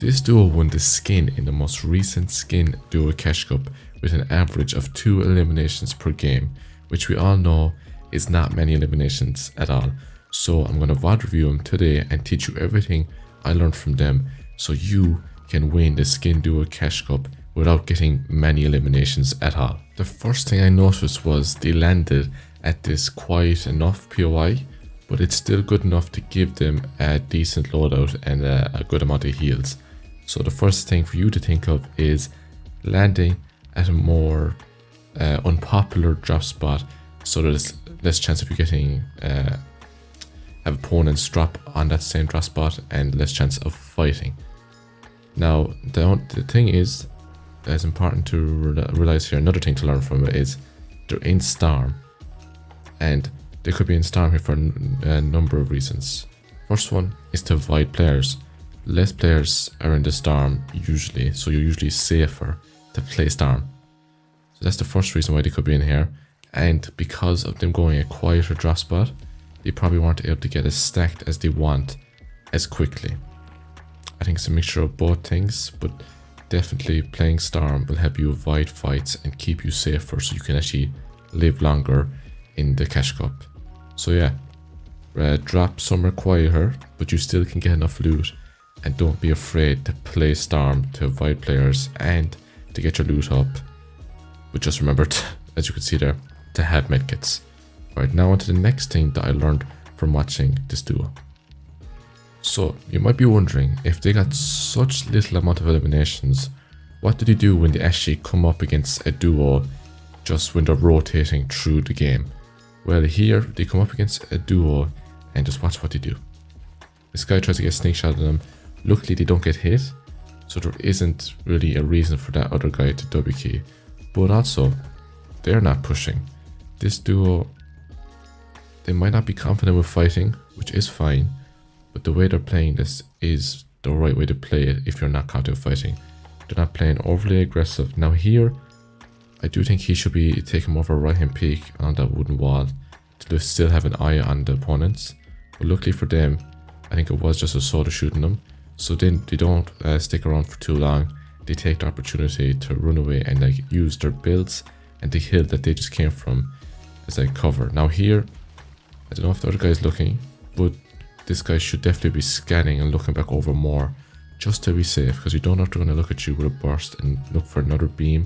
This duo won the skin in the most recent Skin Duo Cash Cup with an average of 2 eliminations per game, which we all know is not many eliminations at all. So I'm going to VOD review them today and teach you everything I learned from them so you can win the Skin Duo Cash Cup without getting many eliminations at all. The first thing I noticed was they landed at this quiet enough POI, but it's still good enough to give them a decent loadout and a good amount of heals. So the first thing for you to think of is landing at a more unpopular drop spot, so there's less chance of you getting have opponents drop on that same drop spot and less chance of fighting. Now the thing is that's important to realize here, another thing to learn from it is they're in Storm, and they could be in Storm here for a number of reasons. First one is to avoid players. Less players are in the Storm usually, so you're usually safer to play Storm. So that's the first reason why they could be in here. And because of them going a quieter drop spot, they probably weren't able to get as stacked as they want as quickly. I think it's a mixture of both things, but definitely playing Storm will help you avoid fights and keep you safer so you can actually live longer in the Cash Cup. So yeah, drop somewhere quieter, but you still can get enough loot. And don't be afraid to play Storm to avoid players and to get your loot up. But just remember, as you can see there, to have medkits. Right, now on to the next thing that I learned from watching this duo. So you might be wondering, if they got such little amount of eliminations, what do they do when they actually come up against a duo just when they're rotating through the game? Well, here they come up against a duo and just watch what they do. This guy tries to get a sneak shot at them. Luckily they don't get hit, so there isn't really a reason for that other guy to wkey. But also, they're not pushing. This duo, they might not be confident with fighting, which is fine, but the way they're playing this is the right way to play it if you're not confident with fighting. They're not playing overly aggressive. Now here, I do think he should be taking more of a right hand peek on that wooden wall to still have an eye on the opponents. But luckily for them, I think it was just a soda shooting them. So then they don't stick around for too long. They take the opportunity to run away and like use their builds and the hill that they just came from as like cover. Now here, I don't know if the other guy is looking, but this guy should definitely be scanning and looking back over more just to be safe, because you don't know if they're going to look at you with a burst and look for another beam.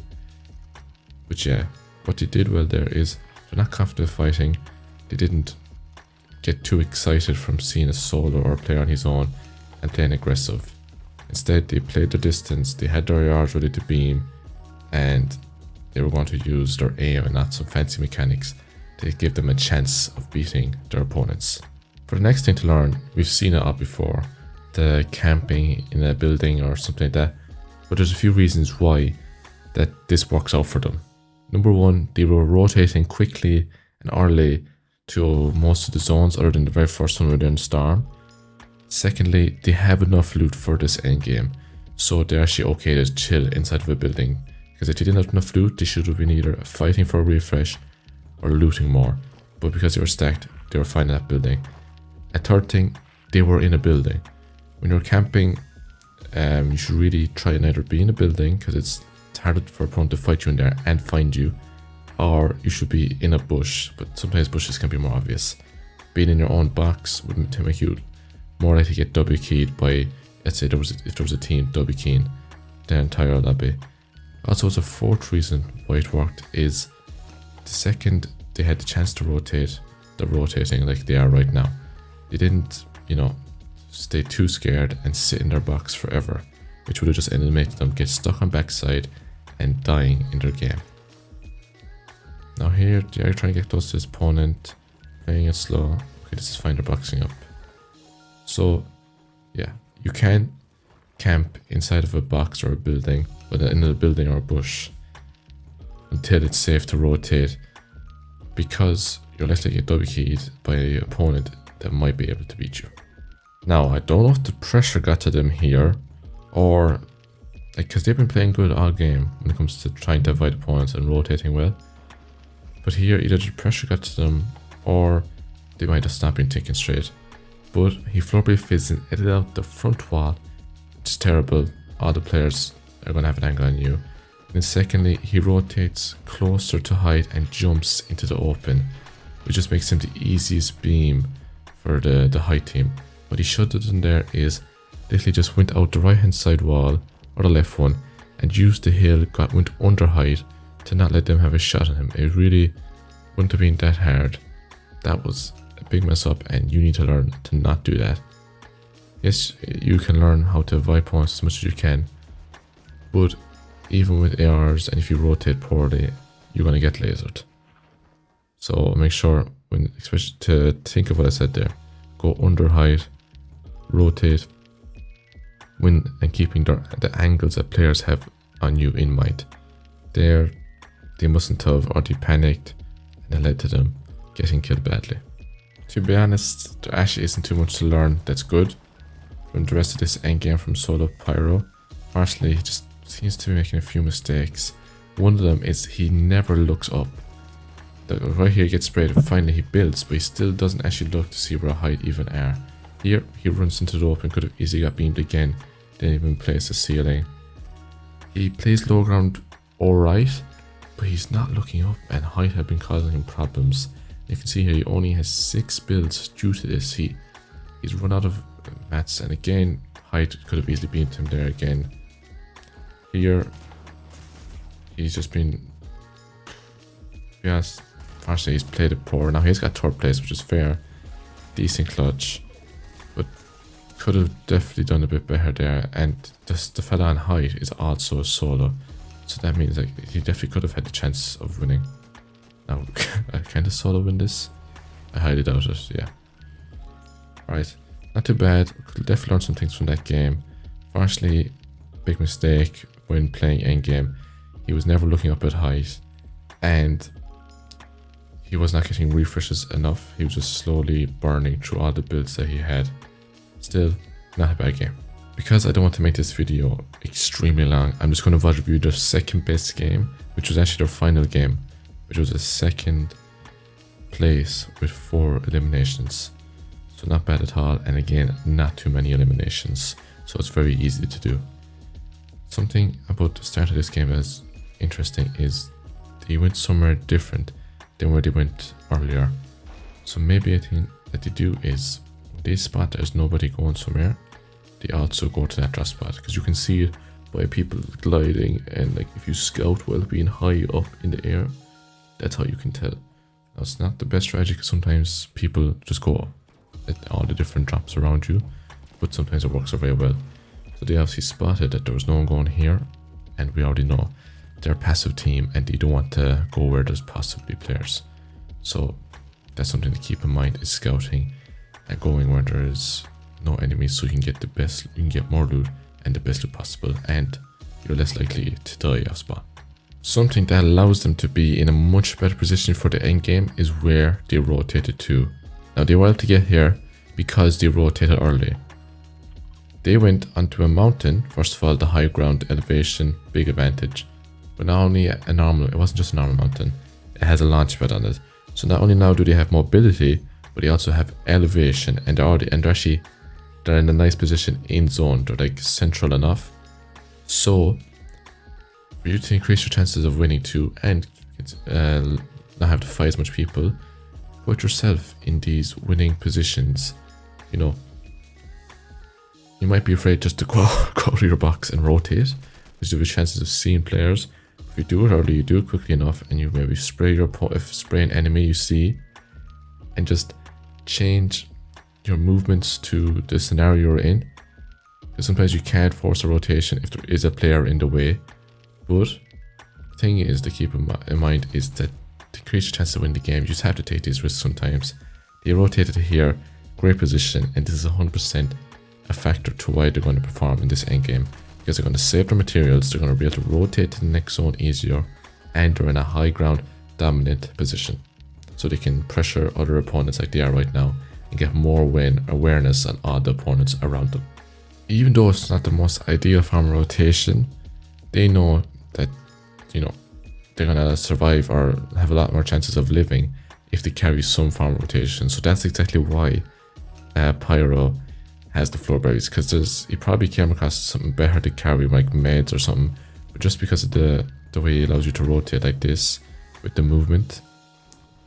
But yeah, what they did well there is they're not confident fighting. They didn't get too excited from seeing a solo or a player on his own and playing aggressive. Instead, they played the distance, they had their yards ready to beam, and they were going to use their aim and not some fancy mechanics to give them a chance of beating their opponents. For the next thing to learn, we've seen it all before, the camping in a building or something like that, but there's a few reasons why that this works out for them. Number one, they were rotating quickly and early to most of the zones other than the very first one where they're in Storm. Secondly, they have enough loot for this endgame, so they're actually okay to chill inside of a building, because if they didn't have enough loot, they should have been either fighting for a refresh or looting more, but because they were stacked, they were fine in that building. A third thing, they were in a building. When you're camping, you should really try and either be in a building, because it's harder for a opponent to fight you in there and find you, or you should be in a bush, but sometimes bushes can be more obvious. Being in your own box would make you more likely to get wkeyed by, let's say if there was a team wkeying the entire lobby. Also, as a fourth reason why it worked is the second they had the chance to rotate, they're rotating like they are right now. They didn't, stay too scared and sit in their box forever, which would have just ended making them get stuck on backside and dying in their game. Now here, they are trying to get close to his opponent, playing it slow. Okay, this is fine, they're boxing up. So, yeah, you can camp inside of a box or a building, whether in a building or a bush, until it's safe to rotate, because you're less likely to get wkeyed by an opponent that might be able to beat you. Now, I don't know if the pressure got to them here, or because they've been playing good all game when it comes to trying to avoid opponents and rotating well. But here, either the pressure got to them, or they might have not been thinking straight. But he floor fizzed and edited out the front wall is terrible. All the players are going to have an angle on you. And secondly, he rotates closer to height and jumps into the open, which just makes him the easiest beam for the height team. What he should have done there is literally just went out the right hand side wall or the left one and used the hill, went under height to not let them have a shot on him. It really wouldn't have been that hard. That was a big mess up, and you need to learn to not do that. Yes, you can learn how to avoid points as much as you can, but even with ARs, and if you rotate poorly, you're going to get lasered. So make sure, when, especially to think of what I said there, go under height, rotate, when and keeping the angles that players have on you in mind. There, they mustn't have, or they panicked, and it led to them getting killed badly. To be honest, there actually isn't too much to learn that's good from the rest of this endgame from solo Pyro. Firstly, he just seems to be making a few mistakes. One of them is he never looks up. Right here he gets sprayed, and finally he builds, but he still doesn't actually look to see where height even are. Here he runs into the open, could have easily got beamed again, didn't even place the ceiling. He plays low ground alright, but he's not looking up, and height have been causing him problems. You can see here he only has 6 builds due to this. He's run out of mats, and again height could have easily beamed him there again. Here he's just been, yes, partially he's played it poor. Now he's got 3rd place, which is fair, decent clutch, but could have definitely done a bit better there. And just the fella on height is also a solo, so that means like he definitely could have had the chance of winning. Now, I kind of solo win this. I highly doubt it, yeah. Right, not too bad. Could definitely learn some things from that game. Firstly, big mistake when playing endgame. He was never looking up at height, and he was not getting refreshes enough. He was just slowly burning through all the builds that he had. Still, not a bad game. Because I don't want to make this video extremely long, I'm just going to review their second best game, which was actually their final game, which was a 2nd place with 4 eliminations. So not bad at all, and again, not too many eliminations, so it's very easy to do. Something about the start of this game that's interesting is they went somewhere different than where they went earlier. So maybe a thing that they do is when they spot there's nobody going somewhere, they also go to that drop spot, because you can see it by people gliding, and like if you scout while being high up in the air, that's how you can tell. Now, it's not the best strategy because sometimes people just go at all the different drops around you, but sometimes it works out very well. So they obviously spotted that there was no one going here, and we already know they're a passive team and they don't want to go where there's possibly players. So that's something to keep in mind, is scouting and going where there is no enemies, so you can get the best, you can get more loot and the best loot possible, and you're less likely to die off spawn. Something that allows them to be in a much better position for the end game is where they rotated to. Now they were able to get here because they rotated early. They went onto a mountain. First of all, the high ground elevation, big advantage, but not only a normal, it wasn't just a normal mountain, it has a launch pad on it. So not only now do they have mobility, but they also have elevation, and they're in a nice position in zone. They're like central enough, so for you to increase your chances of winning too, and not have to fight as much people, put yourself in these winning positions. You know, you might be afraid just to go out of your box and rotate, because you have chances of seeing players. If you do it early, you do it quickly enough, and you maybe spray an enemy you see, and just change your movements to the scenario you're in. Because sometimes you can't force a rotation if there is a player in the way. But the thing is to keep in mind is that to increase your chance to win the game, you just have to take these risks sometimes. They rotated here, great position, and this is 100% a factor to why they're going to perform in this endgame. Because they're going to save their materials, they're going to be able to rotate to the next zone easier, and they're in a high ground dominant position. So they can pressure other opponents like they are right now, and get more awareness on all the opponents around them. Even though it's not the most ideal form of rotation, they know that, you know, they're gonna survive or have a lot more chances of living if they carry some form of rotation. So that's exactly why Pyro has the floor berries, because he probably came across something better to carry, like meds or something. But just because of the way it allows you to rotate like this with the movement,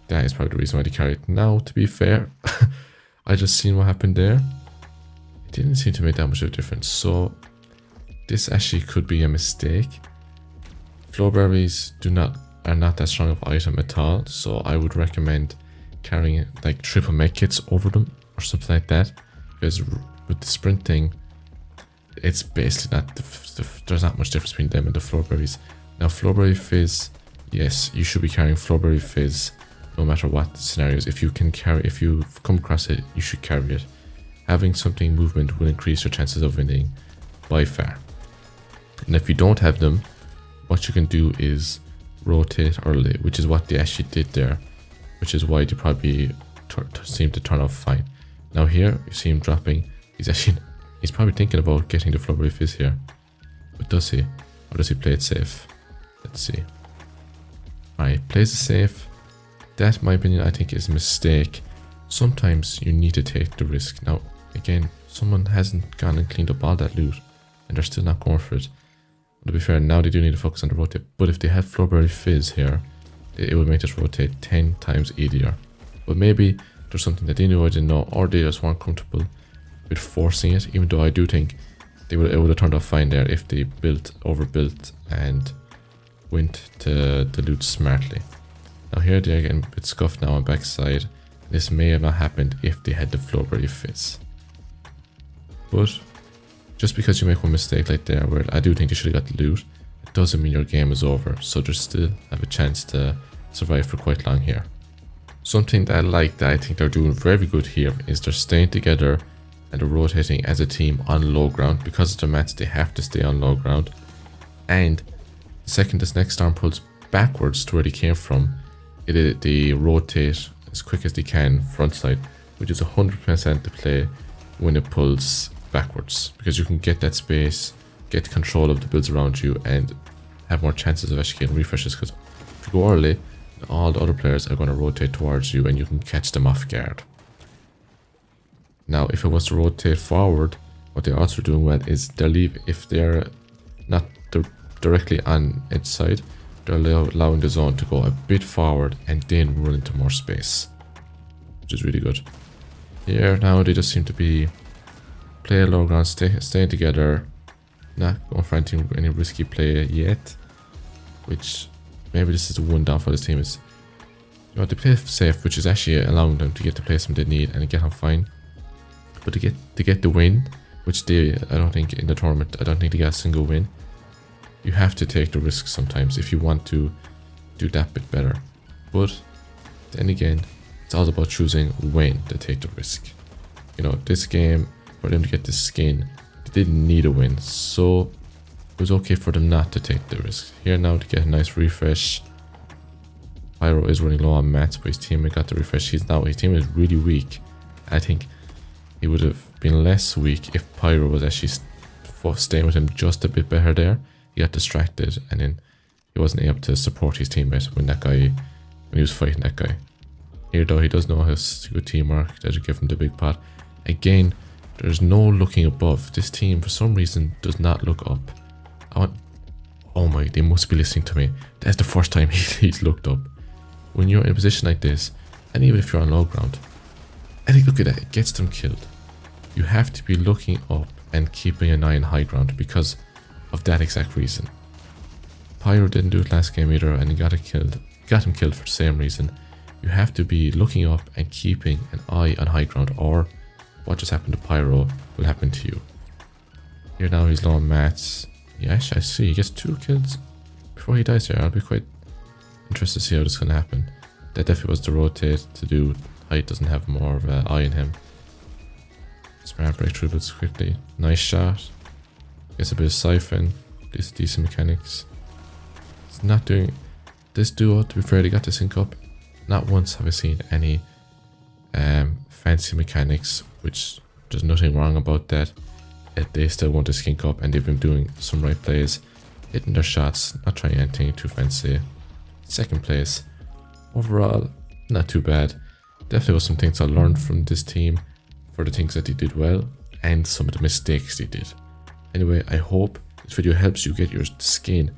that is probably the reason why they carry it. Now, to be fair, I just seen what happened there. It didn't seem to make that much of a difference. So this actually could be a mistake. Floor berries are not that strong of an item at all. So I would recommend carrying like triple med kits over them or something like that. Because with the sprinting, it's basically not there's not much difference between them and the floor berries. Now, Floorberry Fizz, yes, you should be carrying Floorberry Fizz no matter what the scenarios. If you come across it, you should carry it. Having something movement will increase your chances of winning by far. And if you don't have them, what you can do is rotate early, which is what they actually did there, which is why they probably seem to turn out fine. Now here, you see him dropping. He's probably thinking about getting the Floorberry Fizz here. But does he? Or does he play it safe? Let's see. Alright, plays it safe. That, in my opinion, I think is a mistake. Sometimes you need to take the risk. Now, again, someone hasn't gone and cleaned up all that loot, and they're still not going for it. But to be fair, now they do need to focus on the rotate. But if they had Floorberry Fizz here, it would make this rotate 10 times easier. But maybe there's something that they knew I didn't know, or they just weren't comfortable with forcing it, even though I do think it would have turned out fine there if they overbuilt and went to the loot smartly. Now here they're getting a bit scuffed now on backside. This may have not happened if they had the Floorberry Fizz. But just because you make one mistake like there, where I do think you should have got the loot, it doesn't mean your game is over. So they still have a chance to survive for quite long here. Something that I think they're doing very good here is they're staying together and they're rotating as a team on low ground. Because of the mats, they have to stay on low ground. And the second this next storm pulls backwards to where they came from, they rotate as quick as they can frontside, which is 100% the play when it pulls backwards, because you can get that space, get control of the builds around you, and have more chances of actually getting refreshes. Because if you go early, all the other players are going to rotate towards you and you can catch them off guard. Now, if it was to rotate forward, what they're also doing well is if they're not directly on its side, they're allowing the zone to go a bit forward and then run into more space, which is really good. Here now they just seem to be playing low ground, staying together, not going for any risky play yet, which maybe this is the one down for this team is, you know, they play safe, which is actually allowing them to get the placement they need and get on fine. But to get the win, which I don't think in the tournament, I don't think they got a single win. You have to take the risk sometimes if you want to do that bit better. But then again, it's all about choosing when to take the risk. You know, this game, for them to get this skin, they didn't need a win, so it was okay for them not to take the risk. Here now to get a nice refresh. Pyro is running low on mats, but his teammate got the refresh. His team is really weak. I think he would have been less weak if Pyro was actually staying with him just a bit better there. He got distracted and then he wasn't able to support his teammate when he was fighting that guy. Here though, he does know his good teamwork that would give him the big pot. Again, there's no looking above. This team for some reason does not look up. Oh my, they must be listening to me. That's the first time he's looked up. When you're in a position like this, and even if you're on low ground, and look at that, it gets them killed. You have to be looking up and keeping an eye on high ground because of that exact reason. Pyro didn't do it last game either, and he got him killed for the same reason. You have to be looking up and keeping an eye on high ground, or what just happened to Pyro will happen to you. Here now he's low on mats. Yeah, actually I see he gets 2 kills before he dies here. I'll be quite interested to see how this is going to happen. That definitely was the rotate to do. Height doesn't have more of an eye on him. Smart break through this quickly. Nice shot. Gets a bit of siphon. Decent mechanics. It's not doing... This duo, to be fair, they got to sync up. Not once have I seen any fancy mechanics, which there's nothing wrong about that. They still want to sync up and they've been doing some right plays. Hitting their shots, not trying anything too fancy. Second place. Overall, not too bad. Definitely was some things I learned from this team for the things that they did well. and some of the mistakes they did. Anyway, I hope this video helps you get your skin.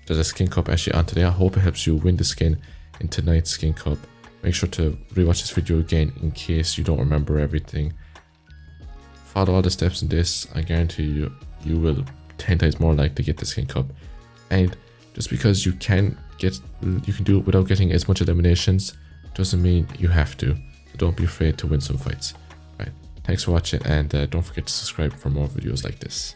There's a skin cup actually on today. I hope it helps you win the skin in tonight's skin cup. Make sure to rewatch this video again in case you don't remember everything. Follow all the steps in this. I guarantee you, you will 10 times more likely to get the skin cup. And just because you can do it without getting as much eliminations doesn't mean you have to. So don't be afraid to win some fights. Right. Thanks for watching, and don't forget to subscribe for more videos like this.